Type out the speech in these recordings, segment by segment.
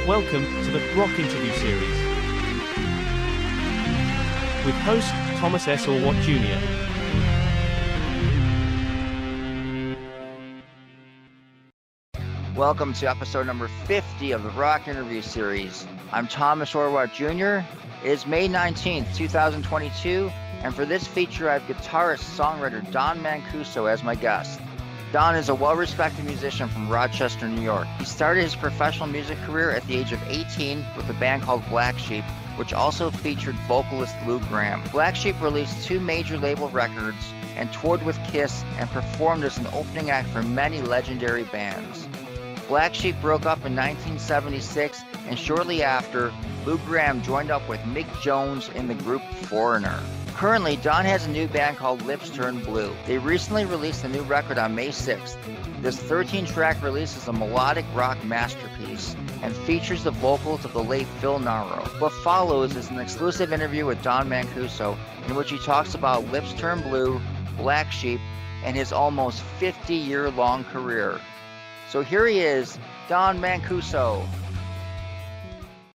Welcome to the Rock Interview Series with host Thomas S. Orwatt Jr. Welcome to episode number 50 of the Rock Interview Series. I'm Thomas Orwatt Jr. It is May 19th, 2022, and for this feature I have guitarist, songwriter DON Mancuso as my guest. Don is a well-respected musician from Rochester, New York. He started his professional music career at the age of 18 with a band called Black Sheep, which also featured vocalist Lou Gramm. Black Sheep released 2 major label records and toured with Kiss and performed as an opening act for many legendary bands. Black Sheep broke up in 1976, and shortly after, Lou Gramm joined up with Mick Jones in the group Foreigner. Currently, Don has a new band called Lips Turn Blue. They recently released a new record on May 6th. This 13-track release is a melodic rock masterpiece and features the vocals of the late Phil Naro. What follows is an exclusive interview with Don Mancuso in which he talks about Lips Turn Blue, Black Sheep, and his almost 50-year-long career. So here he is, Don Mancuso.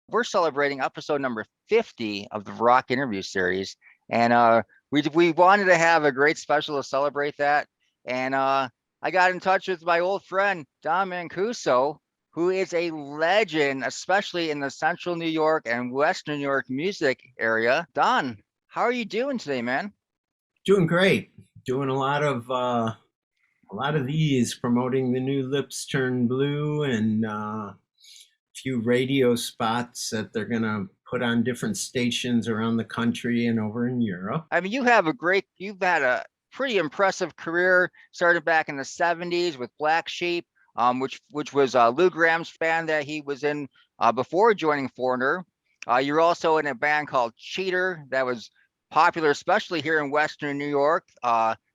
We're celebrating episode number 50 of the Rock Interview Series. And we wanted to have a great special to celebrate that. And I got in touch with my old friend, Don Mancuso, who is a legend, especially in the central New York and western New York music area. Don, how are you doing today, man? Doing great. Doing a lot of these, promoting the new Lips Turn Blue and a few radio spots that they're going to put on different stations around the country and over in Europe. I mean, you've had a pretty impressive career, started back in the 70s with Black Sheep, which was Lou Gramm's band that he was in before joining Foreigner. You're also in a band called Cheater that was popular, especially here in Western New York.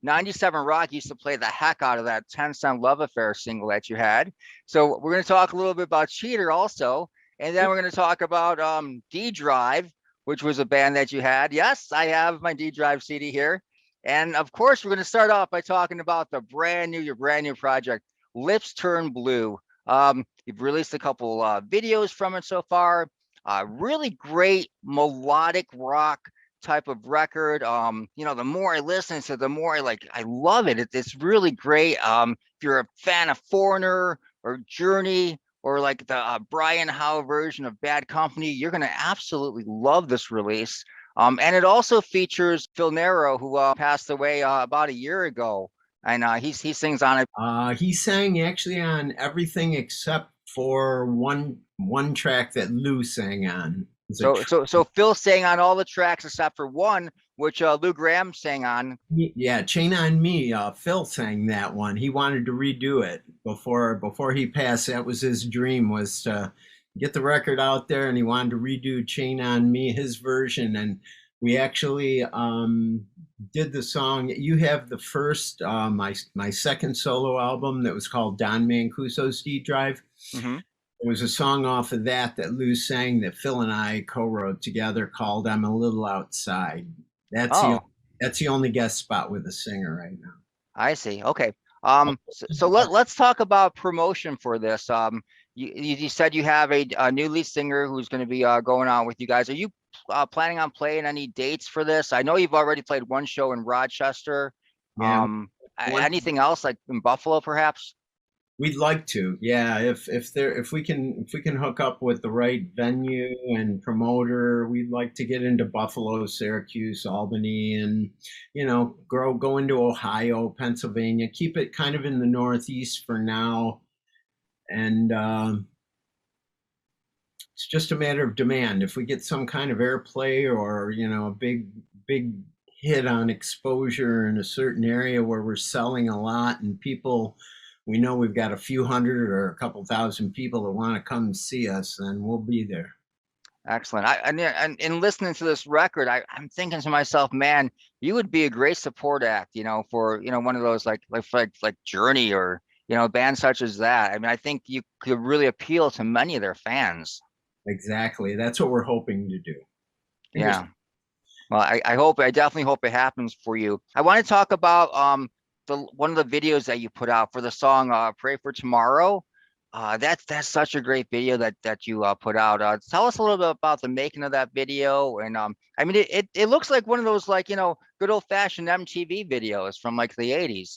97 Rock used to play the heck out of that 10 Cent Love Affair single that you had. So we're going to talk a little bit about Cheater also. And then we're going to talk about D Drive, which was a band that you had. Yes, I have my D Drive CD here. And of course, we're going to start off by talking about your brand new project, Lips Turn Blue. You've released a couple videos from it so far. Really great melodic rock type of record. The more I listen to, the more I love it. It's really great. If you're a fan of Foreigner or Journey, or like the Brian Howe version of Bad Company, you're going to absolutely love this release. And it also features Phil Naro, who passed away about a year ago. And he sings on it. He sang actually on everything except for one track that Lou sang on. So Phil sang on all the tracks except for one, which Lou Gramm sang on. Yeah, Chain on Me. Phil sang that one. He wanted to redo it before he passed. That was his dream, was to get the record out there, and he wanted to redo Chain on Me, his version. And we actually did the song. You have the first, my second solo album that was called Don Mancuso's D Drive. Mm-hmm. There was a song off of that Lou sang that Phil and I co-wrote together called I'm a Little Outside. That's the only guest spot with a singer right now. I see. Okay. So let's talk about promotion for this. You said you have a new lead singer who's going to be going on with you guys. Are you planning on playing any dates for this? I know you've already played one show in Rochester. Yeah. Anything else, like in Buffalo, perhaps? We'd like to, yeah. If we can hook up with the right venue and promoter, we'd like to get into Buffalo, Syracuse, Albany, and go into Ohio, Pennsylvania. Keep it kind of in the Northeast for now, and it's just a matter of demand. If we get some kind of airplay or a big hit on exposure in a certain area where we're selling a lot and people. We know we've got a few hundred or a couple thousand people that want to come see us, and we'll be there. Excellent. And in listening to this record, I'm thinking to myself, man, you would be a great support act, for one of those like Journey or bands such as that. I mean, I think you could really appeal to many of their fans. Exactly. That's what we're hoping to do. Yeah. Well, I definitely hope it happens for you. I want to talk about one of the videos that you put out for the song Pray for Tomorrow. That's such a great video that you put out. Tell us a little bit about the making of that video, and I mean, it looks like one of those, like, good old fashioned MTV videos from like the '80s,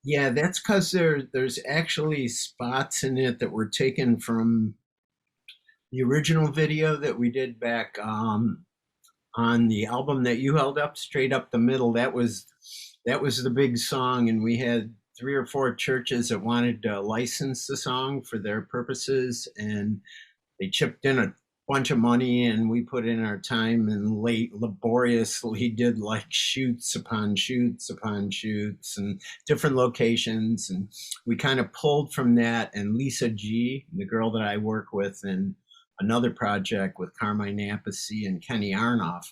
Yeah, that's because there's actually spots in it that were taken from the original video that we did back on the album that you held up, Straight Up the Middle. That was the big song, and we had 3 or 4 churches that wanted to license the song for their purposes, and they chipped in a bunch of money, and we put in our time and laboriously did like shoots upon shoots upon shoots and different locations, and we kind of pulled from that. And Lisa G, the girl that I work with in another project with Carmine Appice and Kenny Arnoff,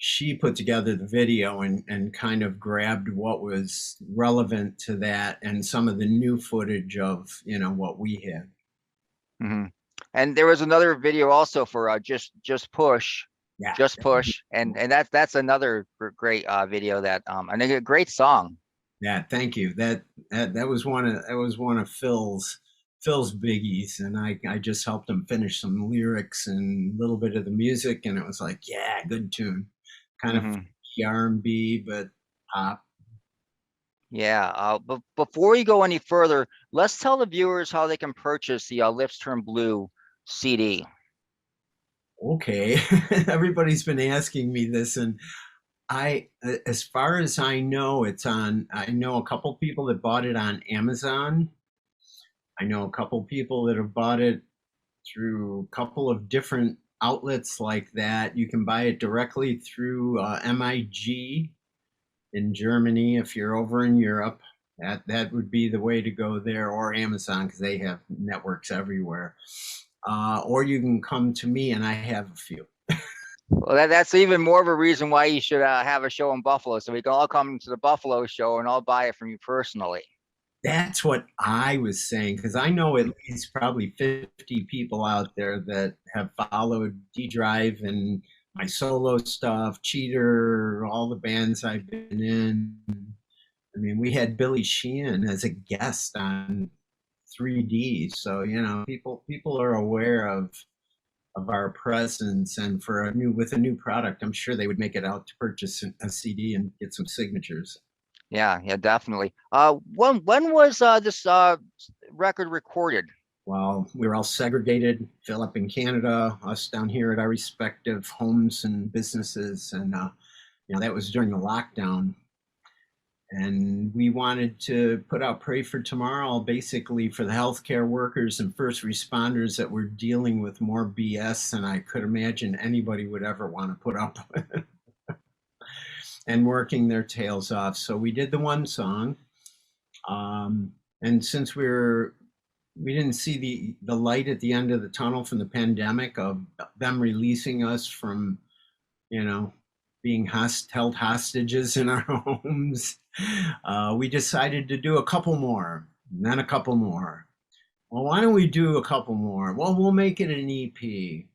she put together the video and kind of grabbed what was relevant to that and some of the new footage of what we had. hmm And there was another video also for just push, Yeah, just push, and that's another great video that and a great song. yeah. Thank you. That was one of Phil's biggies, and I just helped him finish some lyrics and a little bit of the music, and it was like, yeah, good tune, kind of Mhm. R&B, but pop. Yeah. But before we go any further, let's tell the viewers how they can purchase the Lips Turn Blue CD. Okay, everybody's been asking me this, and as far as I know, I know a couple people that bought it on Amazon. I know a couple people that have bought it through a couple of different outlets like that. You can buy it directly through MIG in Germany if you're over in Europe. That would be the way to go there, or Amazon, because they have networks everywhere. Or you can come to me, and I have a few. Well, that's even more of a reason why you should have a show in Buffalo, so we can all come to the Buffalo show and I'll buy it from you personally. That's what I was saying, because I know at least probably 50 people out there that have followed D Drive and my solo stuff, Cheater, all the bands I've been in. I mean, we had Billy Sheehan as a guest on 3D, so people are aware of our presence, and with a new product, I'm sure they would make it out to purchase a CD and get some signatures. Yeah, definitely. When was this record recorded? Well, we were all segregated, Phil up in Canada, us down here at our respective homes and businesses, and that was during the lockdown. And we wanted to put out Pray for Tomorrow basically for the healthcare workers and first responders that were dealing with more BS than I could imagine anybody would ever want to put up with and working their tails off. So we did the one song. And since we didn't see the light at the end of the tunnel from the pandemic of them releasing us from, being held hostages in our homes, we decided to do a couple more, and then a couple more. Well, why don't we do a couple more? Well, we'll make it an EP.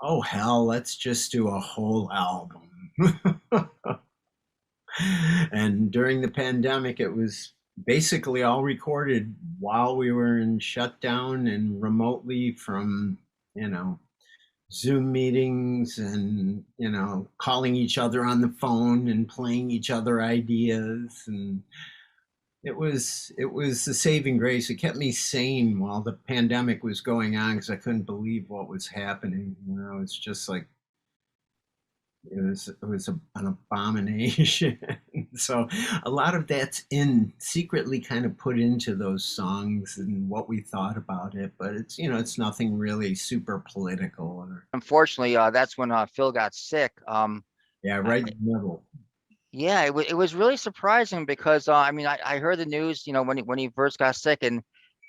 Oh, hell, let's just do a whole album. And during the pandemic, it was basically all recorded while we were in shutdown and remotely from, Zoom meetings and, calling each other on the phone and playing each other ideas. And it was the saving grace. It kept me sane while the pandemic was going on, because I couldn't believe what was happening. It's just like, it was an abomination. So a lot of that's secretly kind of put into those songs and what we thought about it, but it's nothing really super political. Unfortunately, that's when Phil got sick. Yeah, right in the middle. Yeah, it was really surprising because I mean, I heard the news, when he first got sick, and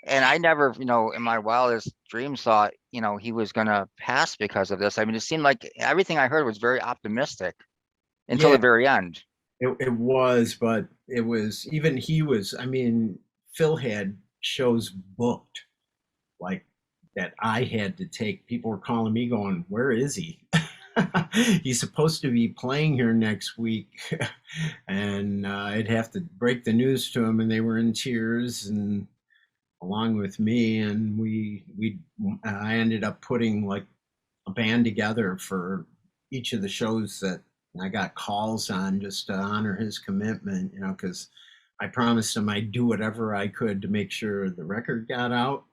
I never, in my wildest dreams thought, he was gonna pass because of this. I mean, it seemed like everything I heard was very optimistic until Yeah, the very end. it was, but it was even I mean, Phil had shows booked like that I had to take. People were calling me going, "Where is he?" He's supposed to be playing here next week. And I'd have to break the news to him, and they were in tears. And along with me, and I ended up putting like a band together for each of the shows that I got calls on, just to honor his commitment, because I promised him I'd do whatever I could to make sure the record got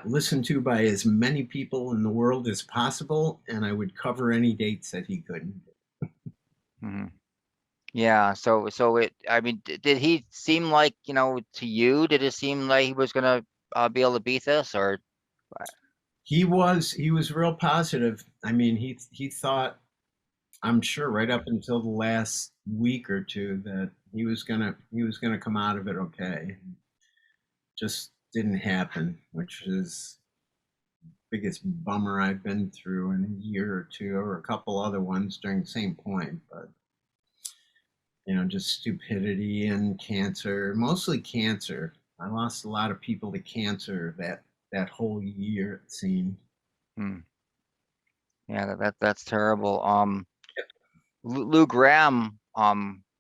listened to by as many people in the world as possible, and I would cover any dates that he couldn't. Hmm. Yeah. I mean, did he seem like, to you, did it seem like he was gonna be able to beat this, or? He was real positive. I mean, he thought, I'm sure right up until the last week or two, that he was gonna come out of it okay. Just didn't happen, which is biggest bummer I've been through in a year or two, or a couple other ones during the same point. But just stupidity and cancer, mostly cancer. I lost a lot of people to cancer that whole year, it seemed. Hmm. Yeah, that's terrible. Lou Gramm,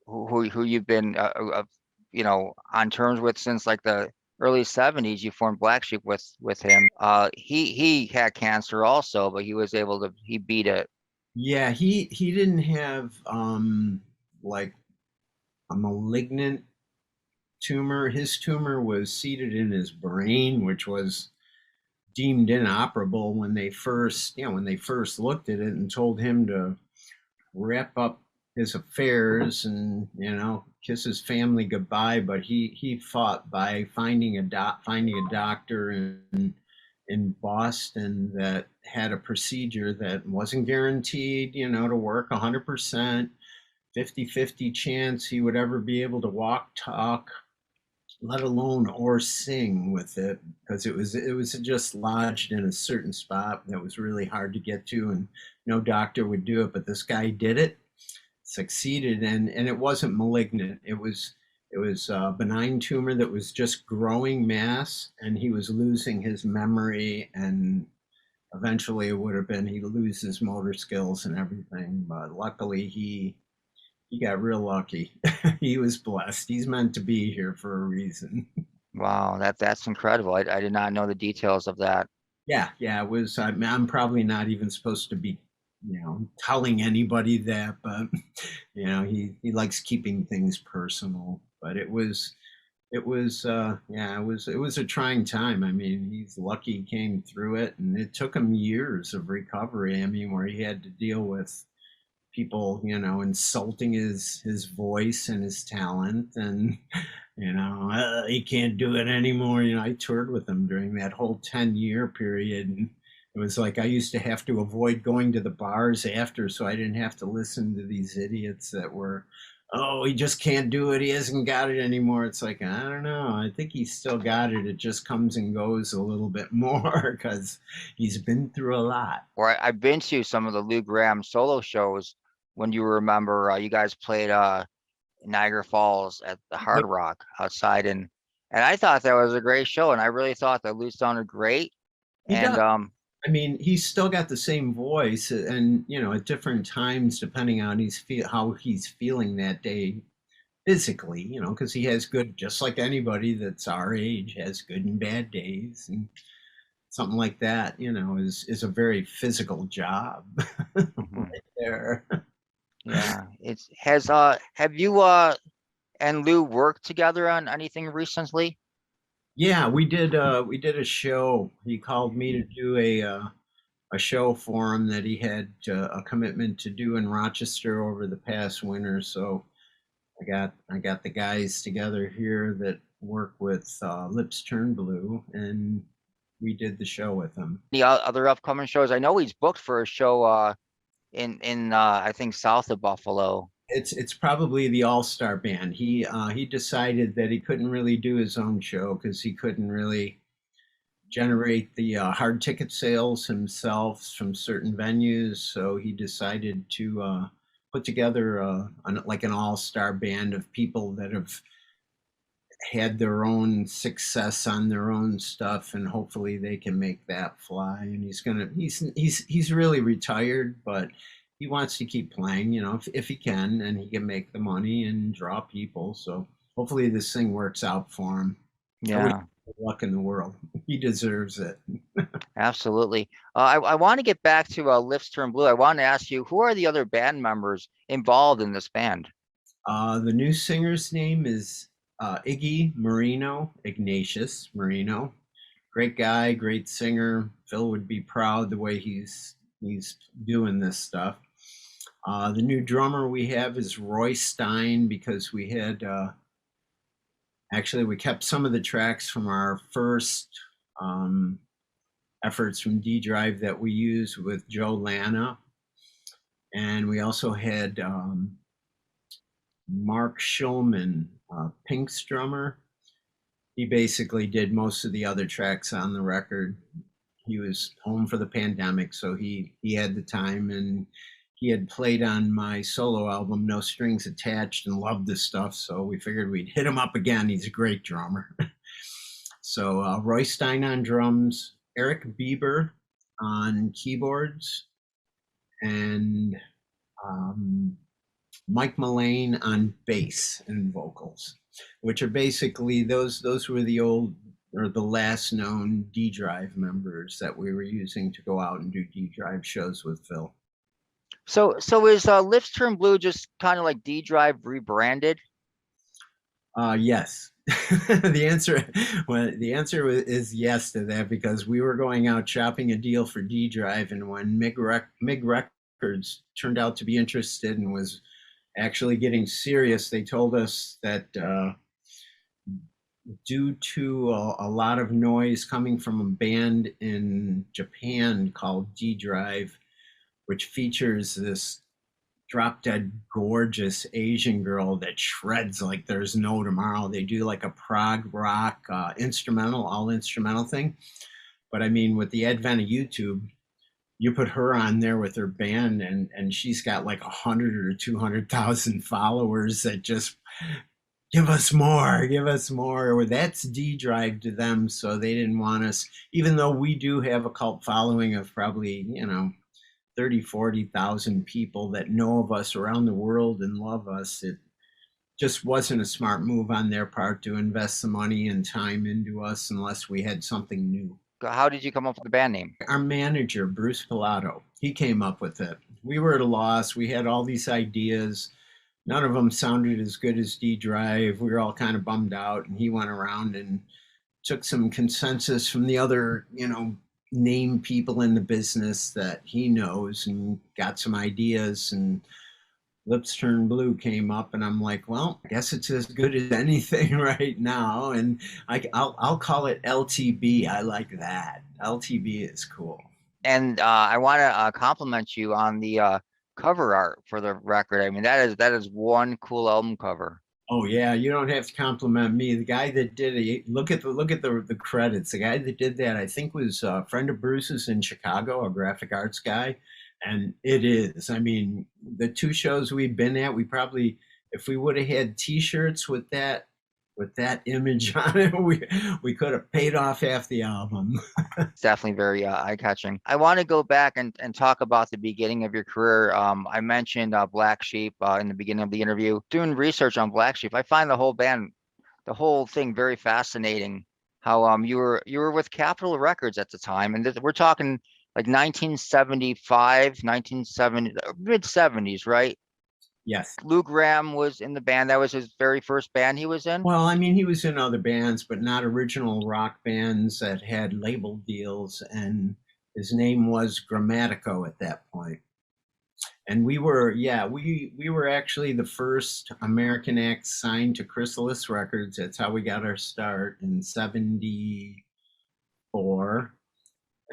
who you've been, on terms with since like the early '70s. You formed Black Sheep with him. He had cancer also, but he beat it. Yeah, he didn't have like a malignant tumor. His tumor was seated in his brain, which was deemed inoperable when they first looked at it and told him to wrap up his affairs and kiss his family goodbye. But he fought by finding a doctor in Boston that had a procedure that wasn't guaranteed to work 100%, 50-50 chance he would ever be able to walk, talk, let alone or sing with it, because it was just lodged in a certain spot that was really hard to get to, and no doctor would do it. But this guy did it, succeeded, and it wasn't malignant. It was a benign tumor that was just growing mass, and he was losing his memory, and eventually it would have been he'd lose his motor skills and everything. But luckily he got real lucky. He was blessed. He's meant to be here for a reason. Wow, that's incredible. I did not know the details of that. Yeah, it was. I'm probably not even supposed to be, telling anybody that, but he likes keeping things personal. But it was a trying time. I mean, he's lucky he came through it, and it took him years of recovery. I mean, where he had to deal with people, insulting his voice and his talent, and he can't do it anymore. I toured with him during that whole 10-year period, and it was like I used to have to avoid going to the bars after, so I didn't have to listen to these idiots that were, oh, he just can't do it, he hasn't got it anymore. It's like, I don't know, I think he's still got it. It just comes and goes a little bit more because he's been through a lot. Or I've been to some of the Lou Gramm solo shows when you remember, you guys played Niagara Falls at the Hard Yep. Rock outside, and I thought that was a great show, and I really thought that Lou sounded great. He And does. I mean, he's still got the same voice, and at different times, depending on how he's feeling that day physically, because he has good, just like anybody that's our age has good and bad days, and something like that, is a very physical job mhm, right there. yeah, have you and Lou worked together on anything recently? Yeah, we did a show. He called me to do a show for him that he had a commitment to do in Rochester over the past winter. So I got the guys together here that work with Lips Turn Blue, and we did the show with him. The other upcoming shows? I know he's booked for a show in I think south of Buffalo. It's probably the all-star band. He decided that he couldn't really do his own show because he couldn't really generate the hard ticket sales himself from certain venues. So he decided to put together like an all-star band of people that have had their own success on their own stuff, and hopefully they can make that fly. And he's really retired, but he wants to keep playing, if he can, and he can make the money and draw people. So hopefully this thing works out for him. Yeah. luck in the world. He deserves it. Absolutely. I want to get back to Lips Turn Blue. I want to ask you, who are the other band members involved in this band? The new singer's name is Iggy Marino, Ignatius Marino. Great guy, great singer. Phil would be proud the way he's doing this stuff. The new drummer we have is Roy Stein, because we had actually we kept some of the tracks from our first um, efforts from D Drive that we used with Joe Lana, and we also had Mark Schulman, Pink's drummer. He basically did most of the other tracks on the record. He was home for the pandemic, so he had the time, and he had played on my solo album, No Strings Attached, and loved this stuff. So we figured we'd hit him up again. He's a great drummer. So Roy Stein on drums, Eric Bieber on keyboards, and Mike Mullane on bass and vocals, which are basically those were the old or the last known D Drive members that we were using to go out and do D Drive shows with Phil. So is Lips Turn Blue just kind of like D Drive rebranded? Yes. The answer is yes to that, because we were going out shopping a deal for D Drive, and when Mig Records turned out to be interested and was actually getting serious, they told us that due to a lot of noise coming from a band in Japan called D Drive, which features this drop dead gorgeous Asian girl that shreds like there's no tomorrow. They do like a prog rock instrumental, all instrumental thing. But I mean, with the advent of YouTube, you put her on there with her band, and she's got like 100 or 200,000 followers that just give us more, give us more. Well, that's D Drive to them, so they didn't want us, even though we do have a cult following of probably 30-40,000 people that know of us around the world and love us. It just wasn't a smart move on their part to invest the money and time into us unless we had something new. How did you come up with the band name? Our manager, Bruce Pilato, he came up with it. We were at a loss. We had all these ideas. None of them sounded as good as D Drive. We were all kind of bummed out, and he went around and took some consensus from the other, name people in the business that he knows, and got some ideas, and Lips Turn Blue came up, and I'm like, well, I guess it's as good as anything right now, and I'll call it LTB. I like that. LTB is cool. And I want to compliment you on the cover art for the record. I mean, that is one cool album cover. Oh yeah, you don't have to compliment me. The guy that did it, look at the credits. The guy that did that, I think, was a friend of Bruce's in Chicago, a graphic arts guy. And it is. I mean, the two shows we've been at, we probably, if we would have had T-shirts with that image on it, we could have paid off half the album. It's definitely very eye-catching. I want to go back and talk about the beginning of your career. I mentioned Black Sheep in the beginning of the interview. Doing research on Black Sheep, I find the whole thing very fascinating. How you were with Capitol Records at the time, and we're talking like 1975, 1970, mid 70s, right? Yes. Lou Gramm was in the band. That was his very first band he was in? Well, I mean, he was in other bands, but not original rock bands that had label deals, and his name was Grammatico at that point. And we were actually the first American act signed to Chrysalis Records. That's how we got our start in 74.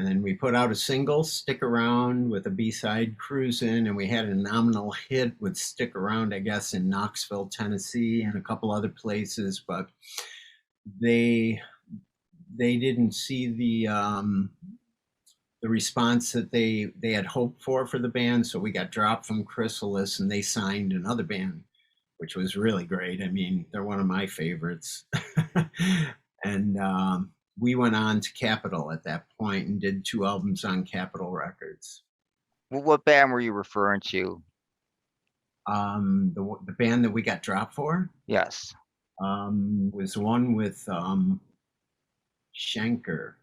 And then we put out a single, Stick Around, with a B-side, Cruisin', and we had a nominal hit with Stick Around, I guess, in Knoxville, Tennessee, and a couple other places, but they didn't see the response that they had hoped for the band, so we got dropped from Chrysalis, and they signed another band, which was really great. I mean, they're one of my favorites. And we went on to Capitol at that point and did 2 albums on Capitol Records. What band were you referring to? The band that we got dropped for? Yes. Was one with Schenker.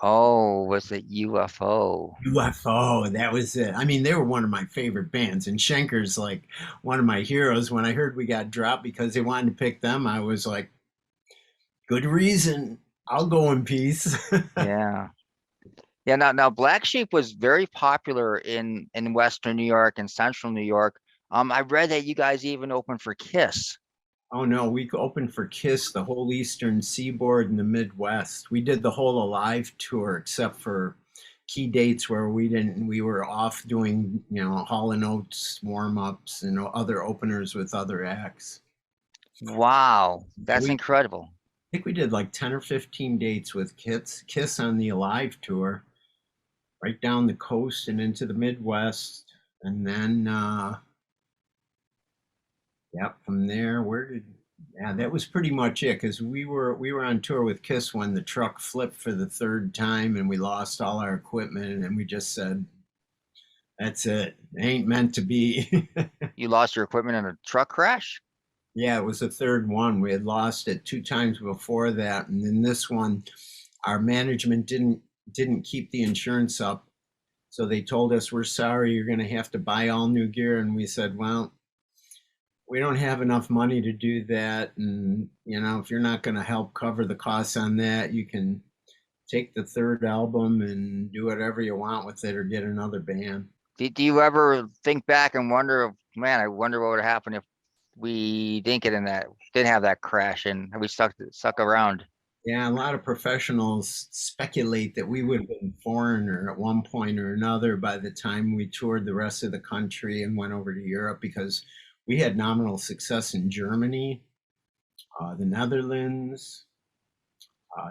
Oh, was it UFO? UFO, that was it. I mean, they were one of my favorite bands, and Schenker's like one of my heroes. When I heard we got dropped because they wanted to pick them, I was like, good reason. I'll go in peace. Yeah. Yeah, now Black Sheep was very popular in Western New York and Central New York. I read that you guys even opened for Kiss. Oh no, we opened for Kiss the whole Eastern Seaboard and the Midwest. We did the whole Alive tour except for key dates where we didn't. We were off doing, Hall and Oates warm ups and other openers with other acts. Wow, that's We incredible. I think we did like 10 or 15 dates with Kiss on the Alive tour, right down the coast and into the Midwest, and then yep, from there, yeah, that was pretty much it because we were on tour with Kiss when the truck flipped for the third time and we lost all our equipment and we just said, that's it. It ain't meant to be. You lost your equipment in a truck crash? Yeah, it was the third one. We had lost it two times before that, and then this one, our management didn't keep the insurance up, so they told us, we're sorry, you're going to have to buy all new gear, and we said, well, we don't have enough money to do that, and if you're not going to help cover the costs on that, you can take the third album and do whatever you want with it or get another band. Do you ever think back and wonder, man, I wonder what would happen if we didn't have that crash and we stuck around? Yeah, a lot of professionals speculate that we would have been foreigner at one point or another by the time we toured the rest of the country and went over to Europe because we had nominal success in Germany, the Netherlands,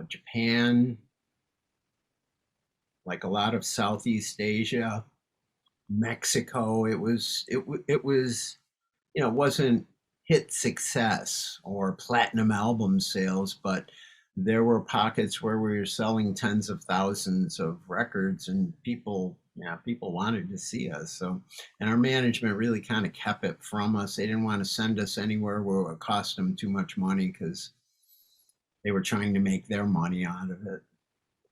Japan, like a lot of Southeast Asia, Mexico. It was it wasn't hit success or platinum album sales, but there were pockets where we were selling tens of thousands of records and people wanted to see us. So, and our management really kind of kept it from us. They didn't want to send us anywhere where it would cost them too much money because they were trying to make their money out of it.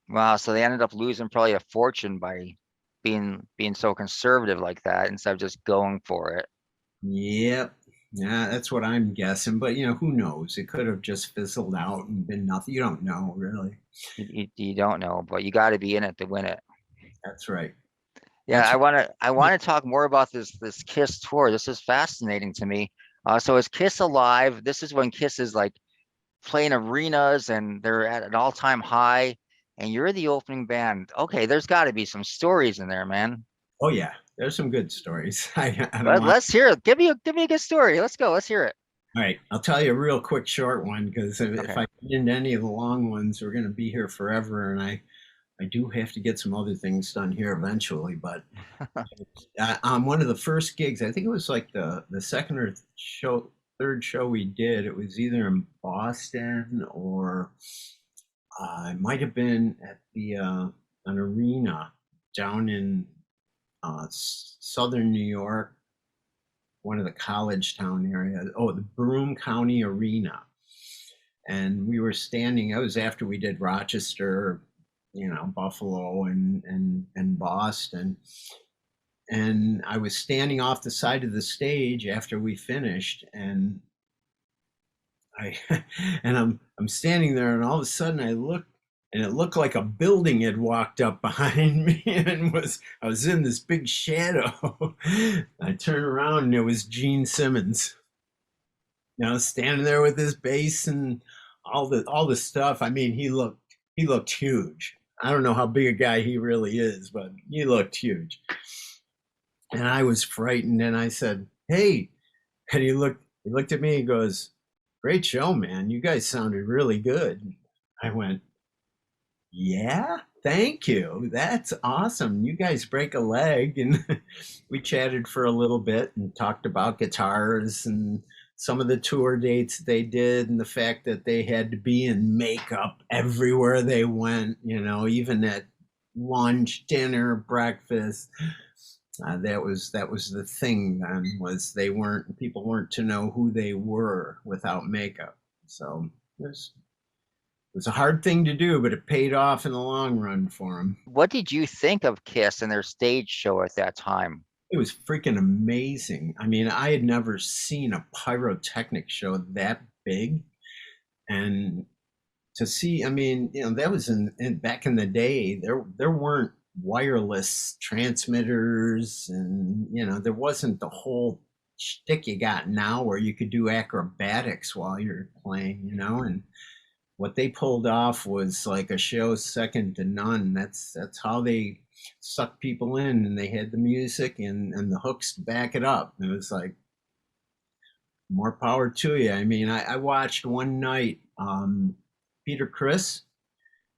Wow, so they ended up losing probably a fortune by being so conservative like that instead of just going for it. Yep. Yeah, that's what I'm guessing. But who knows? It could have just fizzled out and been nothing. You don't know, really. You don't know, but you got to be in it to win it. That's right. Yeah, That's I want to talk more about this Kiss tour. This is fascinating to me. So is Kiss alive? This is when Kiss is like playing arenas and they're at an all-time high, and you're the opening band. Okay, there's got to be some stories in there, man. Oh yeah, there's some good stories. I don't Let, want. let's hear it. Give me a good story. Let's go. Let's hear it. All right, I'll tell you a real quick short one because if Okay. I get into any of the long ones, we're going to be here forever, and I do have to get some other things done here eventually. But on one of the first gigs, I think it was like the second or third show we did. It was either in Boston or it might have been at the an arena down in southern New York, one of the college town areas. Oh, the Broome County Arena. And we were standing. That was after we did Rochester, Buffalo and Boston. And I was standing off the side of the stage after we finished, and I and I'm standing there, and all of a sudden I look, and it looked like a building had walked up behind me, and I was in this big shadow. I turned around, and it was Gene Simmons, standing there with his bass and all the stuff. I mean, he looked huge. I don't know how big a guy he really is, but he looked huge. And I was frightened, and I said, "Hey," and he looked at me and goes, "Great show, man. You guys sounded really good." I went, "Yeah, thank you. That's awesome. You guys break a leg." And we chatted for a little bit and talked about guitars and some of the tour dates they did and the fact that they had to be in makeup everywhere they went, even at lunch, dinner, breakfast. That was the thing then, was people weren't to know who they were without makeup. So there's was a hard thing to do, but it paid off in the long run for him. What did you think of Kiss and their stage show at that time? It was freaking amazing. I mean, I had never seen a pyrotechnic show that big. And to see, I mean, that was back in the day, there weren't wireless transmitters, and there wasn't the whole shtick you got now where you could do acrobatics while you're playing, and what they pulled off was like a show second to none. That's how they sucked people in, and they had the music and the hooks to back it up. It was like, more power to you. I mean, I watched one night, Peter Criss.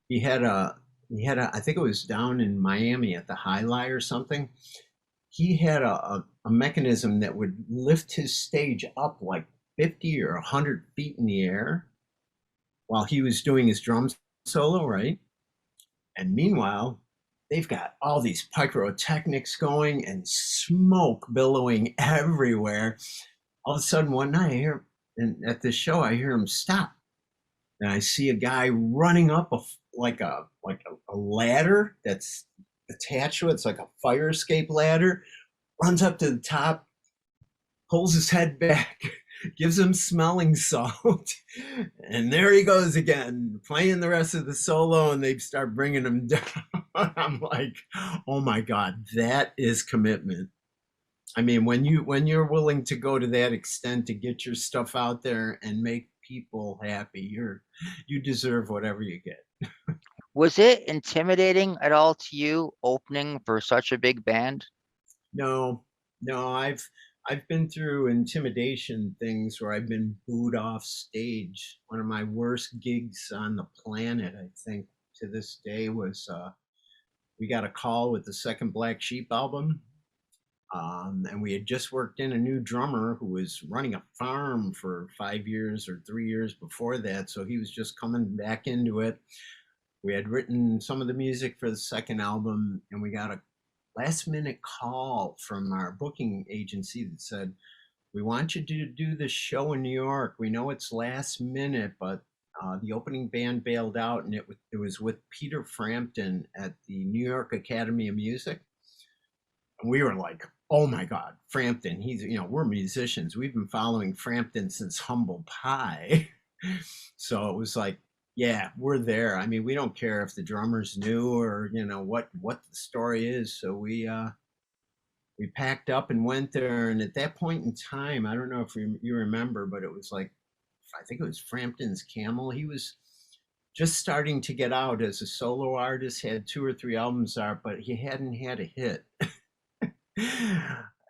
He had a I think it was down in Miami at the High Lie or something. He had a mechanism that would lift his stage up like 50 or 100 feet in the air while he was doing his drum solo, right? And meanwhile, they've got all these pyrotechnics going and smoke billowing everywhere. All of a sudden, one night, I hear, and at this show, I hear him stop, and I see a guy running up like a ladder that's attached to it. It's like a fire escape ladder. Runs up to the top, pulls his head back, gives him smelling salt, and there he goes again, playing the rest of the solo, and they start bringing him down. I'm like, oh my God, that is commitment. I mean, when you're willing to go to that extent to get your stuff out there and make people happy, you deserve whatever you get. Was it intimidating at all to you opening for such a big band? No, I've been through intimidation things where I've been booed off stage. One of my worst gigs on the planet, I think, to this day was we got a call with the second Black Sheep album. And we had just worked in a new drummer who was running a farm for 5 years or 3 years before that. So he was just coming back into it. We had written some of the music for the second album, and we got a last minute call from our booking agency that said, we want you to do this show in New York. We know it's last minute, but the opening band bailed out, and it was with Peter Frampton at the New York Academy of Music. And we were like, oh my God, Frampton, he's, we're musicians. We've been following Frampton since Humble Pie. So it was like, yeah, we're there. I mean, we don't care if the drummer's new or, what the story is. So we packed up and went there. And at that point in time, I don't know if you remember, but it was like, I think it was Frampton's Camel. He was just starting to get out as a solo artist, had 2 or 3 albums out, but he hadn't had a hit.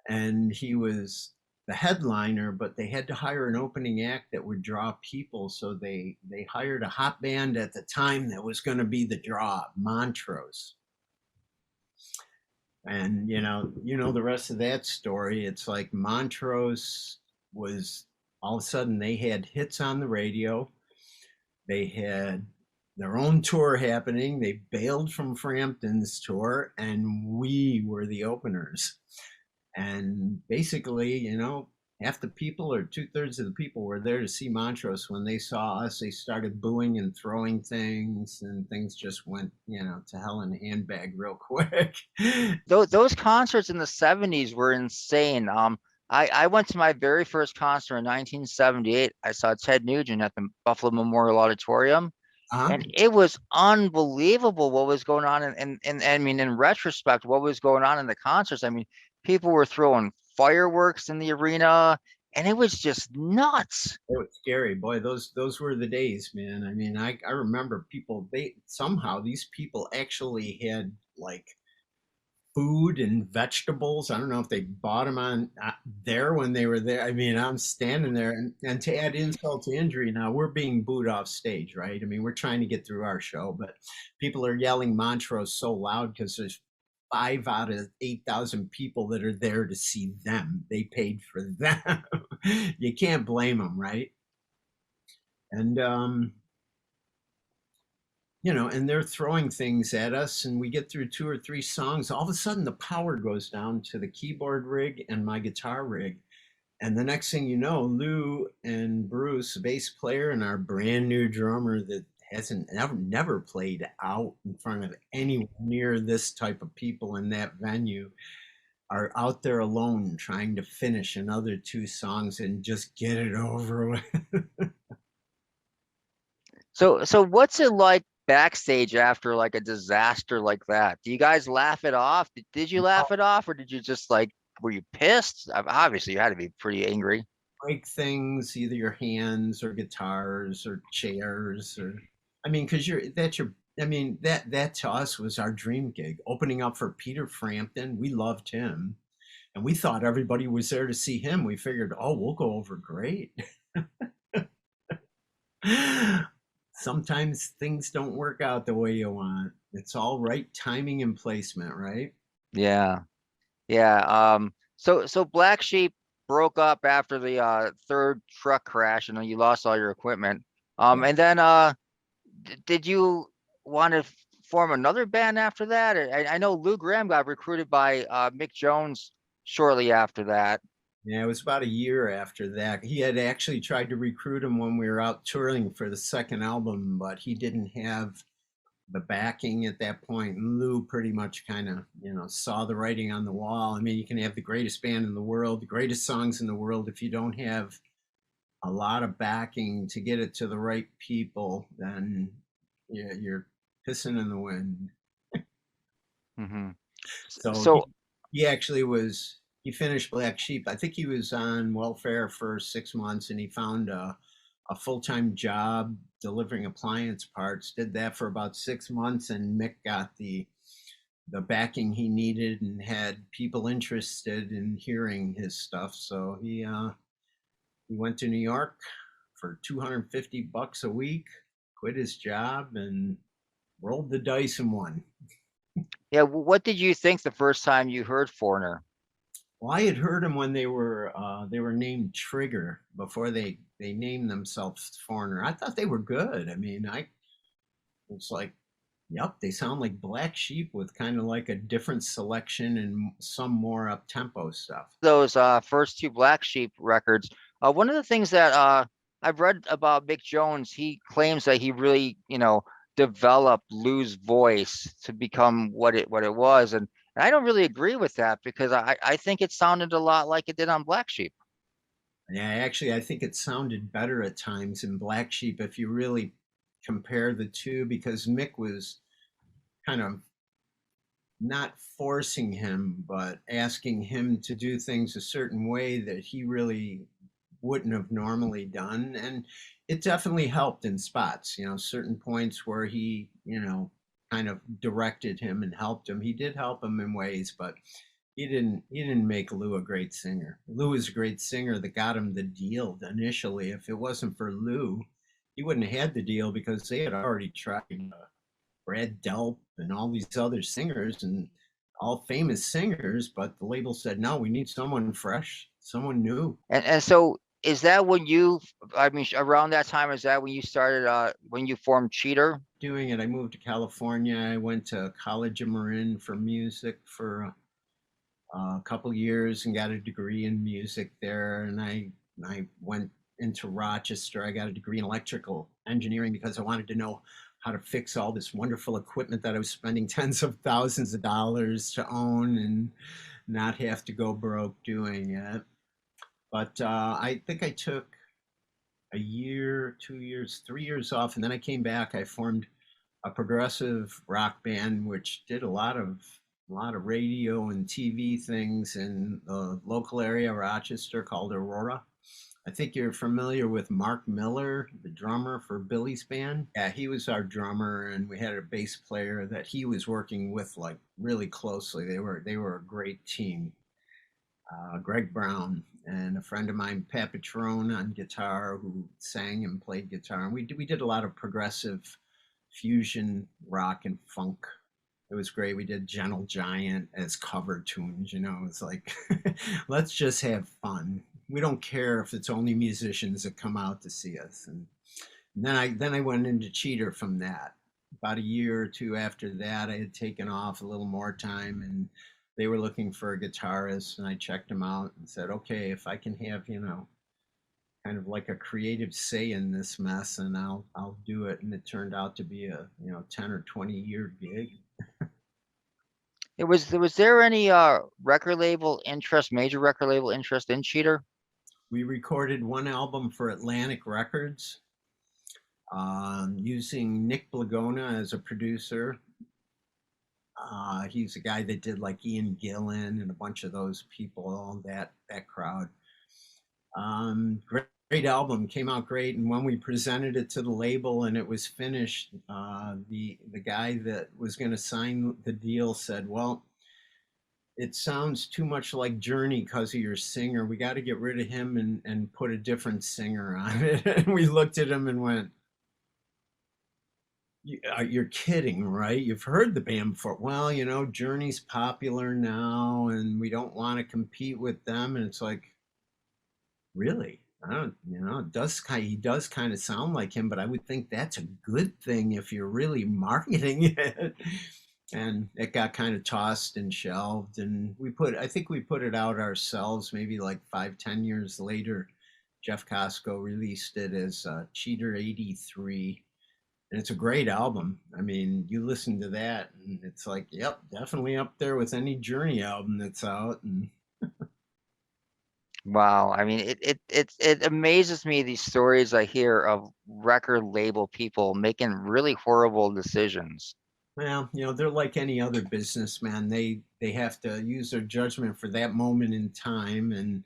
And he was the headliner, but they had to hire an opening act that would draw people. So they hired a hot band at the time that was going to be the draw, Montrose. And the rest of that story. It's like Montrose was, all of a sudden they had hits on the radio. They had their own tour happening. They bailed from Frampton's tour, and we were the openers. And basically, half the people or 2/3 of the people were there to see Montrose. When they saw us, they started booing and throwing things, and things just went, to hell in a handbag real quick. Those concerts in the 70s were insane. I went to my very first concert in 1978. I saw Ted Nugent at the Buffalo Memorial Auditorium. And it was unbelievable what was going on. And I mean, in retrospect, what was going on in the concerts. I mean, people were throwing fireworks in the arena, and it was just nuts. It was scary. Boy, those were the days, man. I mean, I remember people, these people actually had like food and vegetables. I don't know if they bought them on there when they were there. I mean, I'm standing there, and to add insult to injury, now we're being booed off stage, right? I mean, we're trying to get through our show, but people are yelling Montrose so loud because there's 5 out of 8,000 people that are there to see them. They paid for them. You can't blame them, right? And and they're throwing things at us, and we get through 2 or 3 songs. All of a sudden, the power goes down to the keyboard rig and my guitar rig. And the next thing you know, Lou and Bruce, bass player, and our brand new drummer that hasn't never played out in front of anyone near this type of people in that venue, are out there alone trying to finish another 2 songs and just get it over with. So what's it like backstage after like a disaster like that? Do you guys laugh it off? Did you laugh it off, or did you just like, were you pissed? Obviously, you had to be pretty angry. Break things, either your hands or guitars or chairs, or I mean, because I mean, that to us was our dream gig, opening up for Peter Frampton. We loved him, and we thought everybody was there to see him. We figured, oh, we'll go over great. Sometimes things don't work out the way you want. It's all right timing and placement, right? Yeah. Yeah. So Black Sheep broke up after the third truck crash, and then you lost all your equipment. Yeah. And then did you want to form another band after that? I know Lou Gramm got recruited by Mick Jones shortly after that. Yeah, it was about a year after that. He had actually tried to recruit him when we were out touring for the second album, but he didn't have the backing at that point. And Lou pretty much kind of, saw the writing on the wall. I mean, you can have the greatest band in the world, the greatest songs in the world. If you don't have a lot of backing to get it to the right people, then you're pissing in the wind. Mm-hmm. So So he actually he finished Black Sheep. I think he was on welfare for 6 months, and he found a full-time job delivering appliance parts, did that for about 6 months, and Mick got the backing he needed and had people interested in hearing his stuff. So he went to New York for $250 a week, quit his job, and rolled the dice and won. yeah, what did you think the first time you heard Foreigner? Well, I had heard them when they were named Trigger before they named themselves Foreigner. I thought they were good. I mean, it's like, yep, they sound like Black Sheep with kind of like a different selection and some more up tempo stuff. Those first two Black Sheep records. One of the things that I've read about Mick Jones, he claims that he really, developed Lou's voice to become what it was, and I don't really agree with that, because I think it sounded a lot like it did on Black Sheep. Yeah, actually, I think it sounded better at times in Black Sheep if you really compare the two, because Mick was kind of not forcing him, but asking him to do things a certain way that he really wouldn't have normally done. And it definitely helped in spots, certain points where he, kind of directed him and helped him. He did help him in ways, but he didn't make Lou a great singer. Lou is a great singer that got him the deal initially. If it wasn't for Lou, he wouldn't have had the deal, because they had already tried Brad Delp and all these other singers, and all famous singers, but the label said, no, we need someone fresh, someone new. And so is that when around that time, is that when you started when you formed Cheater? Doing it, I moved to California. I went to College of Marin for music for a couple years and got a degree in music there. And I went into Rochester. I got a degree in electrical engineering because I wanted to know how to fix all this wonderful equipment that I was spending tens of thousands of dollars to own and not have to go broke doing it. But I think I took a year, 2 years, 3 years off, and then I came back. I formed a progressive rock band, which did a lot of radio and TV things in the local area, Rochester, called Aurora. I think you're familiar with Mark Miller, the drummer for Billy's band. Yeah, he was our drummer, and we had a bass player that he was working with like really closely. They were a great team. Greg Brown and a friend of mine, Pat Patrone, on guitar, who sang and played guitar. And we did a lot of progressive fusion rock and funk. It was great. We did Gentle Giant as cover tunes. It's like, let's just have fun. We don't care if it's only musicians that come out to see us. And then I went into Cheater from that. About a year or two after that, I had taken off a little more time, and they were looking for a guitarist, and I checked them out and said, okay, if I can have, kind of like a creative say in this mess, and I'll do it. And it turned out to be a 10 or 20 year gig. Was there any record label interest, major record label interest in Cheater? We recorded one album for Atlantic Records, using Nick Blagona as a producer. He's a guy that did like Ian Gillan and a bunch of those people, all that crowd. Great album, came out great. And when we presented it to the label and it was finished, the guy that was going to sign the deal said, "Well, it sounds too much like Journey because of your singer. We got to get rid of him and put a different singer on it." And we looked at him and went, "You're kidding, right? You've heard the band before." "Well, Journey's popular now and we don't want to compete with them." And it's like, really? I don't, he does kind of sound like him, but I would think that's a good thing if you're really marketing it. And it got kind of tossed and shelved. And I think we put it out ourselves, maybe like 5-10 years later. Jeff Costco released it as Cheater 83. And it's a great album. I mean, you listen to that and it's like, yep, definitely up there with any Journey album that's out. And Wow. I mean, it amazes me, these stories I hear of record label people making really horrible decisions. well, they're like any other businessman. They have to use their judgment for that moment in time and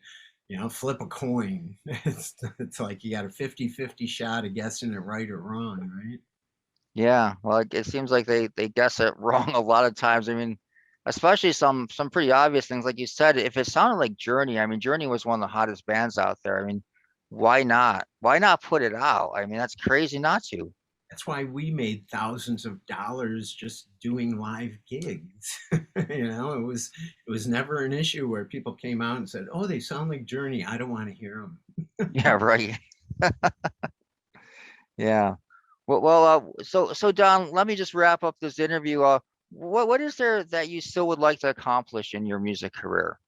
flip a coin. It's like you got a 50-50 shot of guessing it right or wrong, right? Yeah, well, it seems like they guess it wrong a lot of times. I mean, especially some pretty obvious things, like you said. If it sounded like Journey, I mean, Journey was one of the hottest bands out there. I mean, why not? Why not put it out? I mean, that's crazy not to. That's why we made thousands of dollars just doing live gigs. It was never an issue where people came out and said, "Oh, they sound like Journey. I don't want to hear them." Yeah, right. Yeah. So Don, let me just wrap up this interview. What is there that you still would like to accomplish in your music career?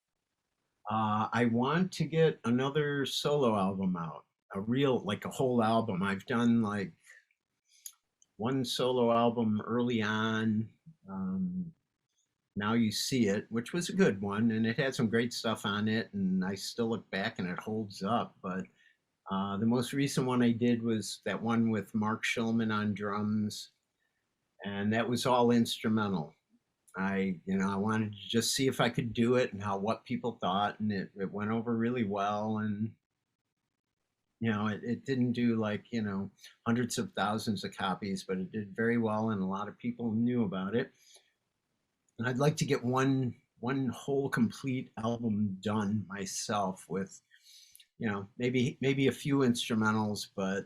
I want to get another solo album out, like a whole album. I've done like one solo album early on. Now You See It, which was a good one, and it had some great stuff on it, and I still look back and it holds up. But the most recent one I did was that one with Mark Shulman on drums, and that was all instrumental. I wanted to just see if I could do it and what people thought, and it went over really well. And it didn't do like hundreds of thousands of copies, but it did very well, and a lot of people knew about it. And I'd like to get one whole complete album done myself with maybe a few instrumentals, but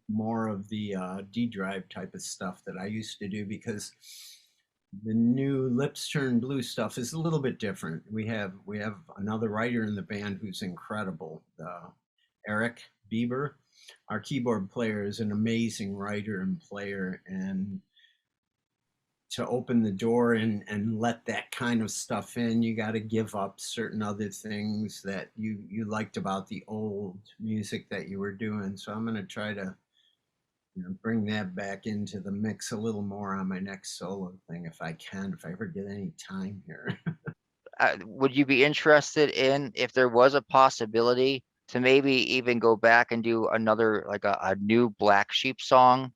more of the D drive type of stuff that I used to do, because the new Lips Turn Blue stuff is a little bit different. We have another writer in the band who's incredible, Eric Bieber. Our keyboard player is an amazing writer and player, and to open the door and let that kind of stuff in, you got to give up certain other things that you liked about the old music that you were doing. So I'm going to try to bring that back into the mix a little more on my next solo thing if I can, if I ever get any time here. Would you be interested in, if there was a possibility, to maybe even go back and do another, like a new Black Sheep song?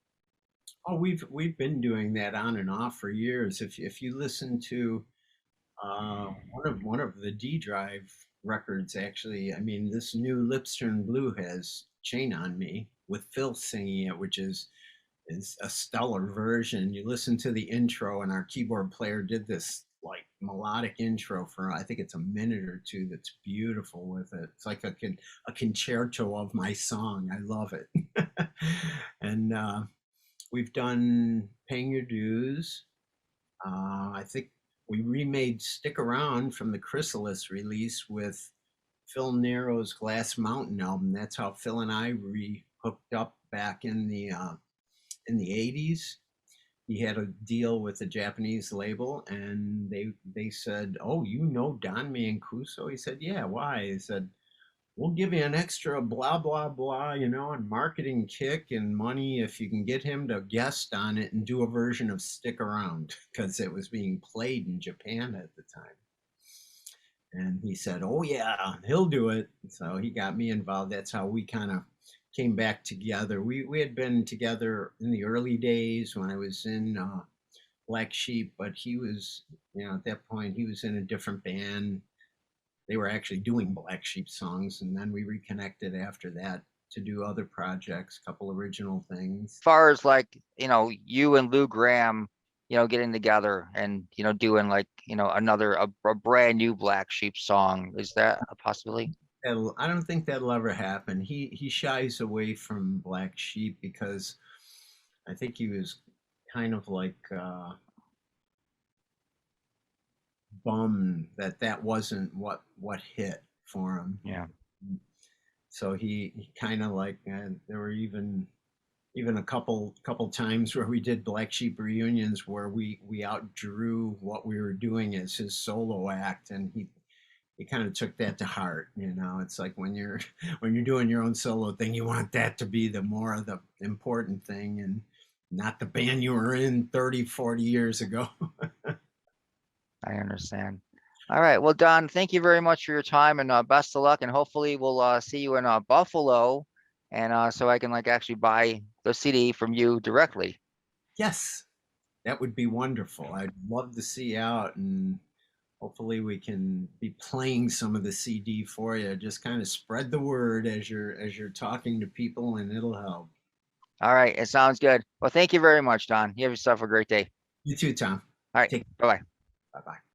Oh, we've been doing that on and off for years. If you listen to one of the D Drive records, actually, I mean, this new Lips Turn Blue has Chain on Me with Phil singing it, which is a stellar version. You listen to the intro, and our keyboard player did this like melodic intro for, I think it's a minute or two, that's beautiful with it. It's like a concerto of my song. I love it. And we've done Paying Your Dues. I think we remade Stick Around from the Chrysalis release with Phil Naro's Glass Mountain album. That's how Phil and I hooked up back in the 80s. He had a deal with a Japanese label, and they said, "Oh, Don Mancuso?" He said, "Yeah, why?" He said, we'll give you an extra blah, blah, blah, you know, and marketing kick and money if you can get him to guest on it and do a version of Stick Around, because it was being played in Japan at the time. And he said, oh, yeah, he'll do it. So he got me involved. That's how we kind of came back together. We had been together in the early days when I was in Black Sheep, but he was, you know, at that point, he was in a different band. They were actually doing Black Sheep songs, and then we reconnected after that to do other projects, a couple original things. As far as like, you know, you and Lou Gramm, you know, getting together and, you know, doing like, you know, a brand new Black Sheep song, is that a possibility? I don't think that'll ever happen. He shies away from Black Sheep because I think he was kind of like bummed that that wasn't what hit for him. Yeah. So he kind of like there were even a couple times where we did Black Sheep reunions where we outdrew what we were doing as his solo act, and he kind of took that to heart. You know, it's like when you're doing your own solo thing, you want that to be the more of the important thing and not the band you were in 30, 40 years ago. I understand. All right. Well, Don, thank you very much for your time, and best of luck. And hopefully we'll see you in Buffalo, and so I can like actually buy the CD from you directly. Yes, that would be wonderful. I'd love to see you out, and hopefully we can be playing some of the CD for you. Just kind of spread the word as you're talking to people, and it'll help. All right. It sounds good. Well, thank you very much, Don. You have yourself a great day. You too, Tom. All right. Take Bye-bye. Bye bye.